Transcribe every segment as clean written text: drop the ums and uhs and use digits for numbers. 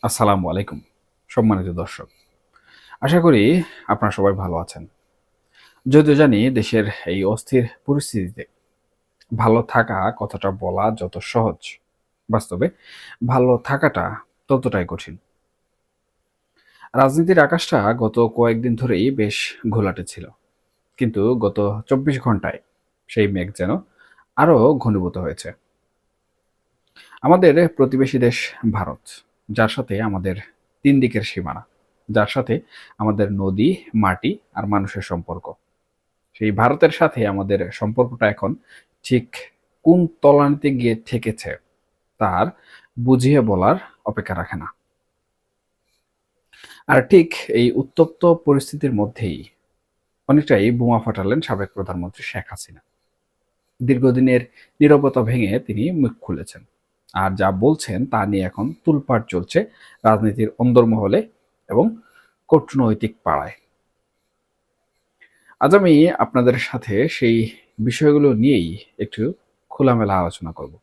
আসসালামু আলাইকুম সম্মানিত দর্শক। আশা করি আপনারা সবাই ভালো আছেন। যদিও জানি দেশের এই অস্থির পরিস্থিতিতে ভালো থাকা কথাটা বলা যত সহজ, বাস্তবে ভালো থাকাটা ততটাই কঠিন। রাজনীতির আকাশটা গত কয়েকদিন ধরেই বেশ ঘোলাটে ছিল। কিন্তু গত ২৪ ঘন্টায় সেই মেঘ যেন আরো ঘনীভূত হয়েছে। আমাদের প্রতিবেশী দেশ ভারত, যার সাথে আমাদের ৩ দিকের সীমানা, যার সাথে আমাদের নদী, মাটি আর মানুষের সম্পর্ক। সেই ভারতের সাথে আমাদের সম্পর্কটা এখন ঠিক কোন তলানিতে গিয়ে ঠেকেছে তার বুঝিয়ে বলার অপেক্ষা রাখে না। আর ঠিক এই উত্তপ্ত পরিস্থিতির মধ্যেই অনেকটাই বোমা ফাটালেন সাবেক প্রধানমন্ত্রী শেখ হাসিনা। দীর্ঘদিনের নীরবতা ভেঙে তিনি মুখ খুলেছেন। আর যা বলছেন তা নিয়ে এখন তুলপাড় চলছে রাজনীতির অন্দরমহলে এবং কূটনৈতিক পাড়ায়। আজ আমি আপনাদের সাথে সেই বিষয়গুলো নিয়েই একটু খোলামেলা আলোচনা করব।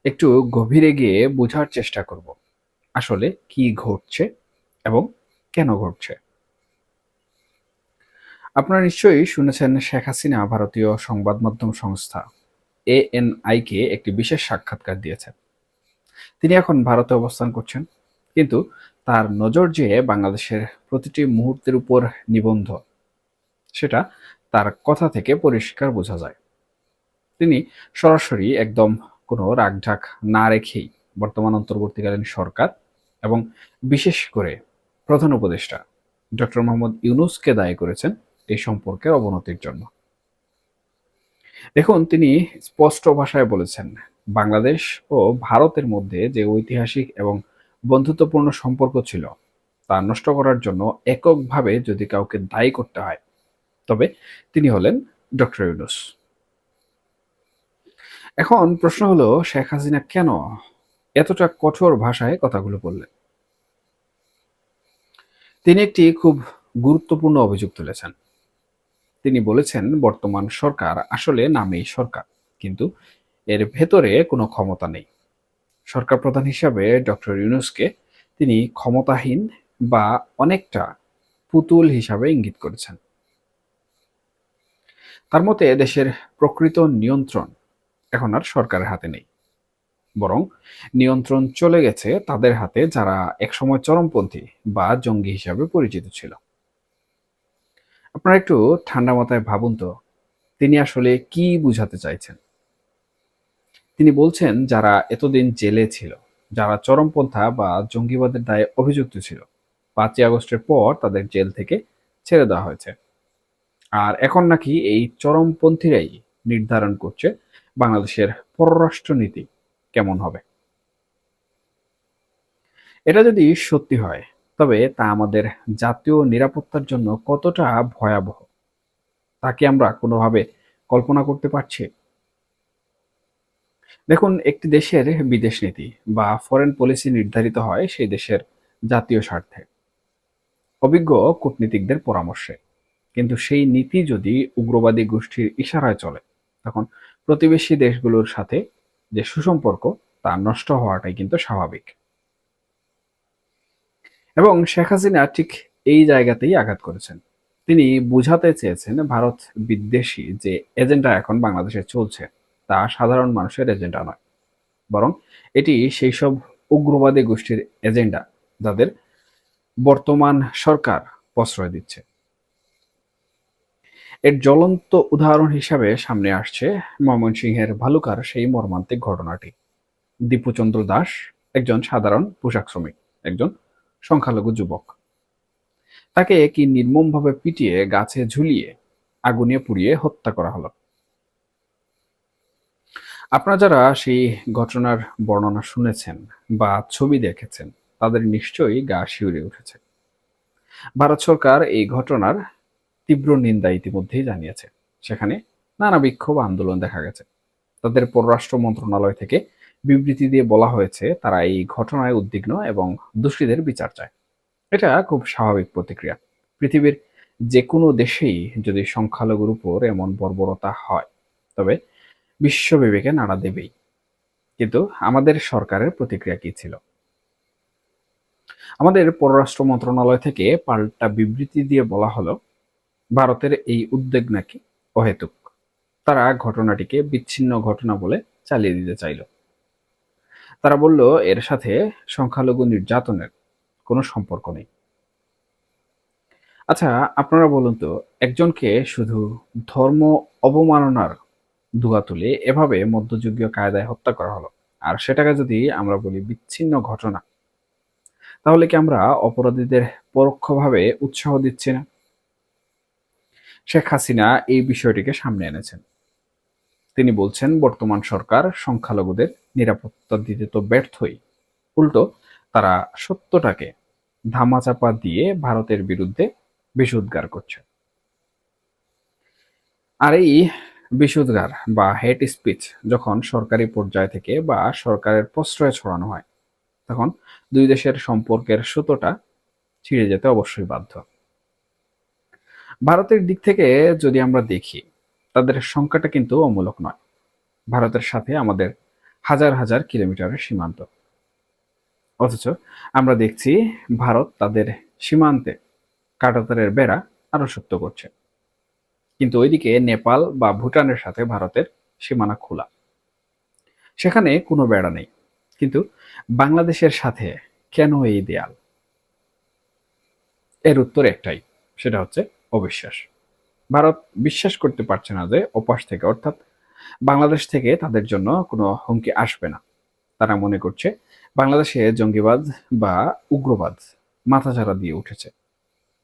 একটু গভীরে গিয়ে বোঝার চেষ্টা করব আসলে কি ঘটছে এবং কেন ঘটছে। আপনারা নিশ্চয়ই শুনেছেন শেখ হাসিনা ভারতীয় সংবাদ মাধ্যম সংস্থা এএনআই কে একটি বিশেষ সাক্ষাৎকার দিয়েছেন। তিনি এখন ভারতে অবস্থান করছেন, কিন্তু তার নজর যে বাংলাদেশের প্রতিটি মুহূর্তের উপর নিবন্ধ, সেটা তার কথা থেকে পরিষ্কার বোঝা যায়। তিনি সরাসরি একদম কোনো রাগঢাক না রেখেই বর্তমান অন্তর্বর্তীকালীন সরকার এবং বিশেষ করে প্রধান উপদেষ্টা ডক্টর মোহাম্মদ ইউনূসকে দায়ী করেছেন এই সম্পর্কের অবনতির জন্য। দেখুন, তিনি স্পষ্ট ভাষায় বলেছেন, বাংলাদেশ ও ভারতের মধ্যে যে ঐতিহাসিক এবং বন্ধুত্বপূর্ণ সম্পর্ক ছিল তা নষ্ট করার জন্য এককভাবে যদি কাউকে দায়ী করতে হয়, তবে তিনি হলেন ডক্টর ইউনূস। এখন প্রশ্ন হলো, শেখ হাসিনা কেন এতটা কঠোর ভাষায় কথাগুলো বললেন? তিনি একটি খুব গুরুত্বপূর্ণ অভিযোগ তুলেছেন। তিনি বলেছেন, বর্তমান সরকার আসলে নামেই সরকার, কিন্তু এর ভেতরে কোনো ক্ষমতা নেই। সরকার প্রধান হিসাবে ডক্টর ইউনূসকে তিনি ক্ষমতাহীন বা অনেকটা পুতুল হিসাবে ইঙ্গিত করেছেন। তার মতে দেশের প্রকৃত নিয়ন্ত্রণ এখন আর সরকারের হাতে নেই, বরং নিয়ন্ত্রণ চলে গেছে তাদের হাতে যারা একসময় চরমপন্থী বা জঙ্গি হিসাবে পরিচিত ছিল। আপনারা একটু ঠান্ডা মাথায় ভাবুন তো, তিনি আসলে কি বুঝাতে চাইছেন। তিনি বলছেন যারা এতদিন জেলে ছিল, যারা চরমপন্থা বা জঙ্গিবাদের দায়ে অভিযুক্ত ছিল, ৫ই আগস্টের পর তাদের জেল থেকে ছেড়ে দেওয়া হয়েছে। আর এখন নাকি এই চরমপন্থীরাই নির্ধারণ করছে বাংলাদেশের পররাষ্ট্রনীতি কেমন হবে। এটা যদি সত্যি হয়, তবে তা আমাদের জাতীয় নিরাপত্তার জন্য কতটা ভয়াবহ তা কি আমরা কোনোভাবে কল্পনা করতে পারছি? দেখুন, একটি দেশের বিদেশ নীতি বা ফরেন পলিসি নির্ধারিত হয় সেই দেশের জাতীয় স্বার্থে, অভিজ্ঞ কূটনীতিকদের পরামর্শে। কিন্তু সেই নীতি যদি উগ্রবাদী গোষ্ঠীর ইশারায় চলে, তখন প্রতিবেশী দেশগুলোর সাথে যে সুসম্পর্ক তা নষ্ট হওয়াটাই কিন্তু স্বাভাবিক। এবং শেখ হাসিনা ঠিক এই জায়গাতেই আঘাত করেছেন। তিনি বুঝাতে চেয়েছেন ভারত বিদ্বেষী যে এজেন্ডা এখন বাংলাদেশে চলছে তা সাধারণ মানুষের এজেন্ডা নয়, বরং এটি সেই সব উগ্রবাদী গোষ্ঠীর এজেন্ডা যাদের বর্তমান সরকার প্রশ্রয় দিচ্ছে। এর জ্বলন্ত উদাহরণ হিসাবে সামনে আসছে ময়মনসিংহের ভালুকার সেই মর্মান্তিক ঘটনাটি। দীপুচন্দ্র দাস একজন সাধারণ পোশাক শ্রমিক, একজন সংখ্যালঘু যুবক। তাকে কি নির্মমভাবে পিটিয়ে গাছে ঝুলিয়ে আগুনে পুড়িয়ে হত্যা করা হলো। আপনারা যারা সেই ঘটনার বর্ণনা শুনেছেন বা ছবি দেখেছেন, তাদের নিশ্চয়ই গা শিউরে উঠেছে। ভারত সরকার এই ঘটনার তীব্র নিন্দা ইতিমধ্যেই জানিয়েছে। সেখানে নানা বিক্ষোভ আন্দোলন দেখা গেছে। তাদের পররাষ্ট্র মন্ত্রণালয় থেকে বিবৃতি দিয়ে বলা হয়েছে তারা এই ঘটনায় উদ্বিগ্ন এবং দোষীদের বিচার চায়। এটা খুব স্বাভাবিক প্রতিক্রিয়া। পৃথিবীর যে কোনো দেশেই যদি সংখ্যালঘুর উপর এমন বর্বরতা হয়, তবে বিশ্ব বিবেকে নাড়া দেবেই। কিন্তু আমাদের সরকারের প্রতিক্রিয়া কি ছিল? আমাদের পররাষ্ট্র মন্ত্রণালয় থেকে পাল্টা বিবৃতি দিয়ে বলা হলো, ভারতের এই উদ্বেগ নাকি অহেতুক। তারা ঘটনাটিকে বিচ্ছিন্ন ঘটনা বলে চালিয়ে দিতে চাইল। তারা বলল, এর সাথে সংখ্যালঘু নির্যাতনের কোনো সম্পর্ক নেই। আচ্ছা, আপনারা বলুন তো, একজনকে শুধু ধর্ম অবমাননার দুয়া তুলে এভাবে মধ্যযুগীয় কায়দায় হত্যা করা হলো, আর সেটাকে যদি আমরা বলি বিচ্ছিন্ন ঘটনা, তাহলে কি আমরা অপরাধীদের পরোক্ষভাবে উৎসাহ দিচ্ছি না? শেখ হাসিনা এই বিষয়টিকে সামনে এনেছেন। তিনি বলছেন, বর্তমান সরকার সংখ্যালঘুদের নিরাপত্তা দিতে তো ব্যর্থই, উল্টো তারা সত্যটাকে ধামাচাপা দিয়ে ভারতের বিরুদ্ধে বিষোদ্গার করছে। আর এই বিষোদ্গার বা হেট স্পিচ যখন সরকারি পর্যায় থেকে বা সরকারের প্রশ্রয়ে ছড়ানো হয়, তখন দুই দেশের সম্পর্কের সুতোটা ছিঁড়ে যেতে অবশ্যই বাধ্য। ভারতের দিক থেকে যদি আমরা দেখি, তাদের সংখ্যাটা কিন্তু অমূলক নয়। ভারতের সাথে আমাদের হাজার হাজার কিলোমিটারের সীমান্ত, অথচ আমরা দেখছি ভারত তাদের সীমান্তে কাঁটাতারের বেড়া আরো শক্ত করছে। কিন্তু ওইদিকে নেপাল বা ভুটানের সাথে ভারতের সীমানা খোলা, সেখানে কোনো বেড়া নেই। কিন্তু বাংলাদেশের সাথে কেন এই দেয়াল? এর উত্তর একটাই, সেটা হচ্ছে অবিশ্বাস। ভারত বিশ্বাস করতে পারছে না যে ওপাশ থেকে, অর্থাৎ বাংলাদেশ থেকে তাদের জন্য কোনো হুমকি আসবে না। তারা মনে করছে বাংলাদেশে জঙ্গিবাদ বা উগ্রবাদ মাথাচাড়া দিয়ে উঠেছে,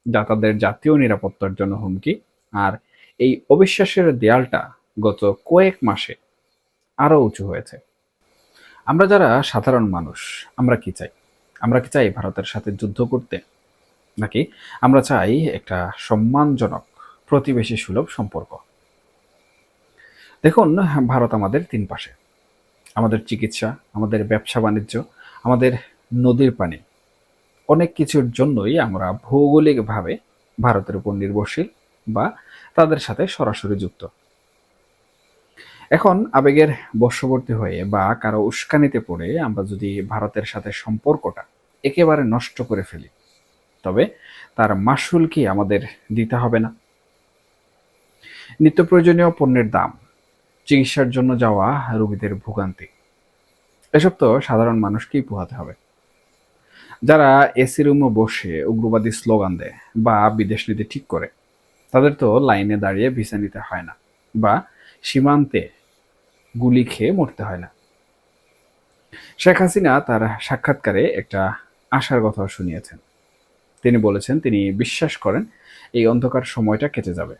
যা তাদের জাতীয় নিরাপত্তার জন্য হুমকি। আর এই অবিশ্বাসের দেয়ালটা গত কয়েক মাসে আরো উঁচু হয়েছে। আমরা যারা সাধারণ মানুষ, আমরা কি চাই? আমরা কি চাই ভারতের সাথে যুদ্ধ করতে, নাকি আমরা চাই একটা সম্মানজনক প্রতিবেশী সুলভ সম্পর্ক? দেখুন, ভারত আমাদের তিন পাশে। আমাদের চিকিৎসা, আমাদের ব্যবসা বাণিজ্য, আমাদের নদীর পানি, অনেক কিছুর জন্যই আমরা ভৌগোলিকভাবে ভারতের উপর নির্ভরশীল বা তাদের সাথে সরাসরি যুক্ত। এখন আবেগের বশবর্তী হয়ে বা কারো উস্কানিতে পড়ে আমরা যদি ভারতের সাথে সম্পর্কটা একেবারে নষ্ট করে ফেলি, তবে তার মাসুল কি আমাদের দিতে হবে না? নিত্য প্রয়োজনীয় পণ্যের দাম, চিকিৎসার জন্য যাওয়া রোগীদের ভোগান্তি, এসব তো সাধারণ মানুষকেই পোহাতে হবে। যারা এসি রুমে বসে উগ্রবাদী স্লোগান দেয় বা বিদেশ নীতি ঠিক করে, তাদের তো লাইনে দাঁড়িয়ে ভিসা নিতে হয় না বা সীমান্তে গুলি খেয়ে মরতে হয় না। শেখ হাসিনা তার সাক্ষাৎকারে একটা আশার কথাও শুনিয়েছেন। তিনি বলেছেন, তিনি বিশ্বাস করেন এই অন্ধকার সময়টা কেটে যাবে।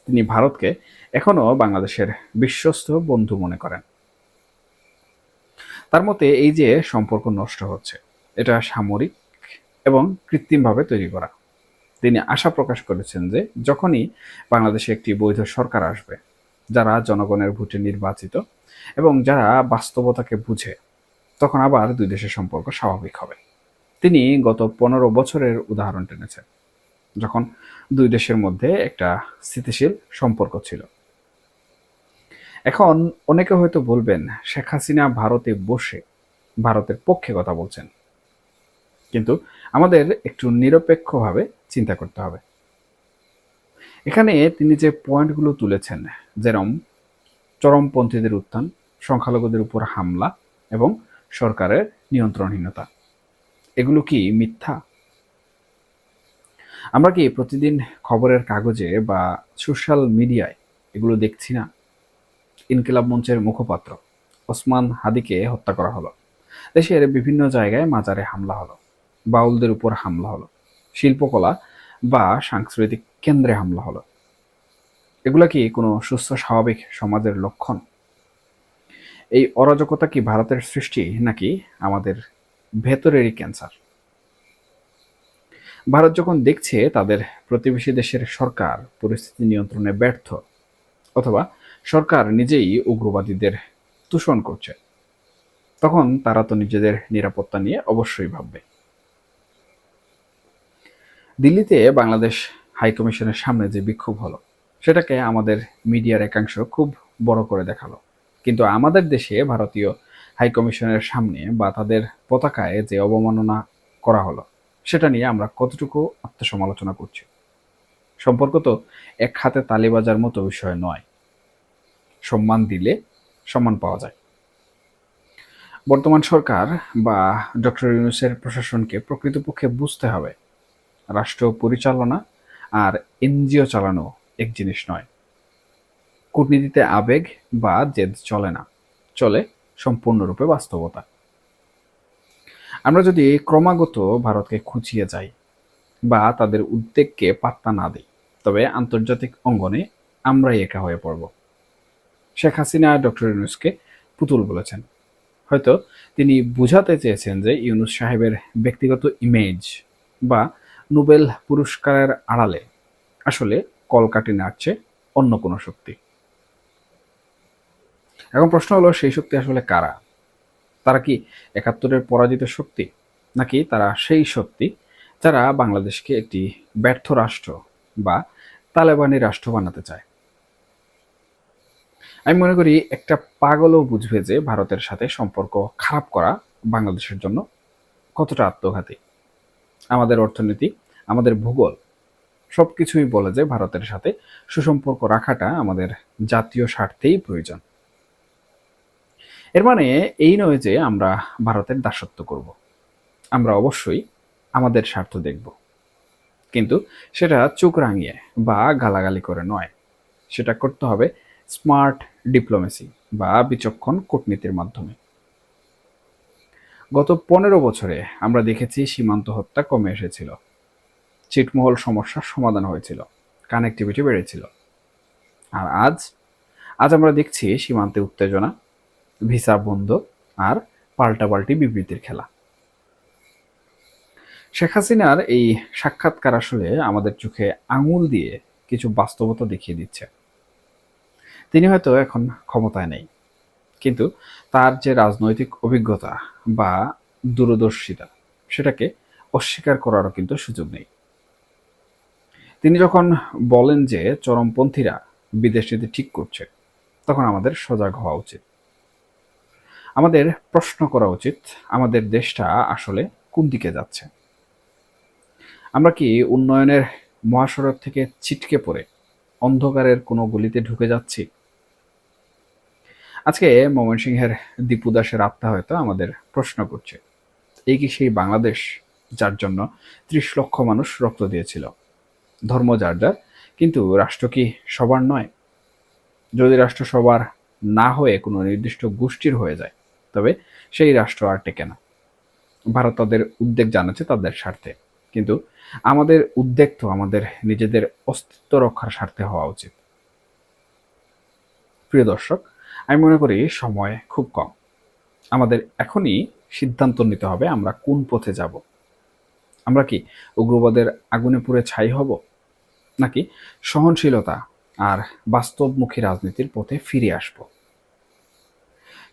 তিনি ভারতকে এখনো বাংলাদেশের বিশ্বস্ত বন্ধু মনে করেন। তার মতে এই যে সম্পর্ক নষ্ট হচ্ছে, এটা সামরিক এবং কৃত্রিমভাবে তৈরি করা। তিনি আশা প্রকাশ করেছেন যে যখনই বাংলাদেশে একটি বৈধ সরকার আসবে, যারা জনগণের ভোটে নির্বাচিত এবং যারা বাস্তবতাকে বুঝে, তখন আবার দুই দেশের সম্পর্ক স্বাভাবিক হবে। তিনি গত 15 বছরের উদাহরণ টেনেছেন, যখন দুই দেশের মধ্যে একটা স্থিতিশীল সম্পর্ক ছিল। এখন অনেকে হয়তো বলবেন, শেখ হাসিনা ভারতে বসে ভারতের পক্ষে কথা বলছেন। কিন্তু আমাদের একটু নিরপেক্ষভাবে চিন্তা করতে হবে। এখানে তিনি যে পয়েন্টগুলো তুলেছেন, যেরকম চরমপন্থীদের উত্থান, সংখ্যালঘুদের উপর হামলা এবং সরকারের নিয়ন্ত্রণহীনতা, এগুলো কি মিথ্যা? আমরা কি প্রতিদিন খবরের কাগজে বা সোশ্যাল মিডিয়ায় এগুলো দেখছি না? ইনকিলাব মঞ্চের মুখপাত্র ওসমান হাদিকে হত্যা করা হলো, দেশের বিভিন্ন জায়গায় মাজারে হামলা হলো, বাউলদের উপর হামলা হলো, শিল্পকলা বা সাংস্কৃতিক কেন্দ্রে হামলা হলো। এগুলা কি কোনো সুস্থ স্বাভাবিক সমাজের লক্ষণ? এই অরাজকতা কি ভারতের সৃষ্টি, নাকি আমাদের ভেতরেরই ক্যান্সার? ভারত যখন দেখছে তাদের প্রতিবেশী দেশের সরকার পরিস্থিতি নিয়ন্ত্রণে ব্যর্থ, অথবা সরকার নিজেই উগ্রবাদীদের তুষণ করছে, তখন তারা তো নিজেদের নিরাপত্তা নিয়ে অবশ্যই ভাববে। দিল্লিতে বাংলাদেশ হাইকমিশনের সামনে যে বিক্ষোভ হলো, সেটাকে আমাদের মিডিয়ার একাংশ খুব বড় করে দেখালো। কিন্তু আমাদের দেশে ভারতীয় হাইকমিশনের সামনে বা তাদের পতাকায় যে অবমাননা করা হলো, সেটা নিয়ে আমরা কতটুকু আত্মসমালোচনা করছি? সম্পর্ক তো এক হাতে তালি বাজার মতো বিষয় নয়। সম্মান দিলে সম্মান পাওয়া যায়। বর্তমান সরকার বা ডক্টর ইউনূসের প্রশাসনকে প্রকৃতপক্ষে বুঝতে হবে, রাষ্ট্র পরিচালনা আর এনজিও চালানো এক জিনিস নয়। কূটনীতিতে আবেগ বা জেদ চলে না, চলে সম্পূর্ণরূপে বাস্তবতা। আমরা যদি ক্রমাগত ভারতকে খুঁচিয়ে যাই বা তাদের উদ্বেগকে পাত্তা না দিই, তবে আন্তর্জাতিক অঙ্গনে আমরাই একা হয়ে পড়ব। শেখ হাসিনা ডক্টর ইউনূসকে পুতুল বলেছেন। হয়তো তিনি বুঝাতে চেয়েছেন যে ইউনূস সাহেবের ব্যক্তিগত ইমেজ বা নোবেল পুরস্কারের আড়ালে আসলে কলকাঠি নাড়ছে অন্য কোনো শক্তি। এখন প্রশ্ন হলো, সেই শক্তি আসলে কারা? তারা কি একাত্তরের পরাজিত শক্তি, নাকি তারা সেই শক্তি যারা বাংলাদেশকে একটি ব্যর্থ রাষ্ট্র বা তালেবানি রাষ্ট্র বানাতে চায়? আমি মনে করি একটা পাগলও বুঝবে যে ভারতের সাথে সম্পর্ক খারাপ করা বাংলাদেশের জন্য কতটা আত্মঘাতী। আমাদের অর্থনীতি, আমাদের ভূগোল সবকিছুই বলে যে ভারতের সাথে সুসম্পর্ক রাখাটা আমাদের জাতীয় স্বার্থেই প্রয়োজন। এর মানে এই নয় যে আমরা ভারতের দাসত্ব করব। আমরা অবশ্যই আমাদের স্বার্থ দেখব, কিন্তু সেটা চোখ রাঙিয়ে বা গালাগালি করে নয়। সেটা করতে হবে স্মার্ট ডিপ্লোমেসি বা বিচক্ষণ কূটনীতির মাধ্যমে। গত ১৫ বছরে আমরা দেখেছি সীমান্ত হত্যা কমে এসেছিল, ছিটমহল সমস্যার সমাধান হয়েছিল, কানেক্টিভিটি বেড়েছিল। আর আজ আজ আমরা দেখছি সীমান্তে উত্তেজনা, ভিসা বন্ধ আর পাল্টাপাল্টি বিবৃতির খেলা। শেখ হাসিনার এই সাক্ষাৎকার আসলে আমাদের চোখে আঙুল দিয়ে কিছু বাস্তবতা দেখিয়ে দিচ্ছে। তিনি হয়তো এখন ক্ষমতায় নেই, কিন্তু তার যে রাজনৈতিক অভিজ্ঞতা বা দূরদর্শিতা, সেটাকে অস্বীকার করারও কিন্তু সুযোগ নেই। তিনি যখন বলেন যে চরমপন্থীরা বিদেশ নীতি ঠিক করছে, তখন আমাদের সজাগ হওয়া উচিত। আমাদের প্রশ্ন করা উচিত, আমাদের দেশটা আসলে কোন দিকে যাচ্ছে? আমরা কি উন্নয়নের মহাসড়ক থেকে ছিটকে পড়ে অন্ধকারের কোনো গলিতে ঢুকে যাচ্ছি? আজকে ময়মনসিংহের দীপু দাসের আত্মা হয়তো আমাদের প্রশ্ন করছে, এই কি সেই বাংলাদেশ যার জন্য ৩০ লক্ষ মানুষ রক্ত দিয়েছিল? ধর্ম যার যার, কিন্তু রাষ্ট্র কি সবার নয়? যদি রাষ্ট্র সবার না হয়ে কোনো নির্দিষ্ট গোষ্ঠীর হয়ে যায়, তবে সেই রাষ্ট্র আর টেকে না। ভারত তাদের উদ্বেগ জানাচ্ছে তাদের স্বার্থে, কিন্তু আমাদের উদ্বেগ তো আমাদের নিজেদের অস্তিত্ব রক্ষার স্বার্থে হওয়া উচিত। প্রিয় দর্শক, আমি মনে করি সময় খুব কম। আমাদের এখনই সিদ্ধান্ত নিতে হবে আমরা কোন পথে যাব। আমরা কি উগ্রবাদের আগুনে পুড়ে ছাই হব, নাকি সহনশীলতা আর বাস্তবমুখী রাজনীতির পথে ফিরে আসব?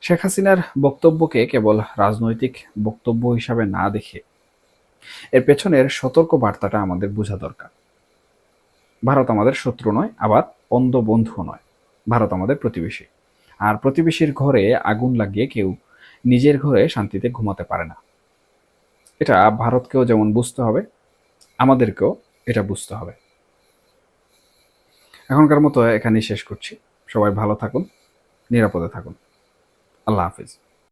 শেখ হাসিনার বক্তব্যকে কেবল রাজনৈতিক বক্তব্য হিসাবে না দেখে এর পেছনের সতর্ক বার্তাটা আমাদের বোঝা দরকার। ভারত আমাদের শত্রু নয়, আবার অন্ধ বন্ধুও নয়। ভারত আমাদের প্রতিবেশী, আর প্রতিবেশীর ঘরে আগুন লাগিয়ে কেউ নিজের ঘরে শান্তিতে ঘুমাতে পারে না। এটা ভারতকেও যেমন বুঝতে হবে, আমাদেরকেও এটা বুঝতে হবে। এখনকার মতো এখানেই শেষ করছি। সবাই ভালো থাকুন, নিরাপদে থাকুন। আল্লাহ হাফিজ।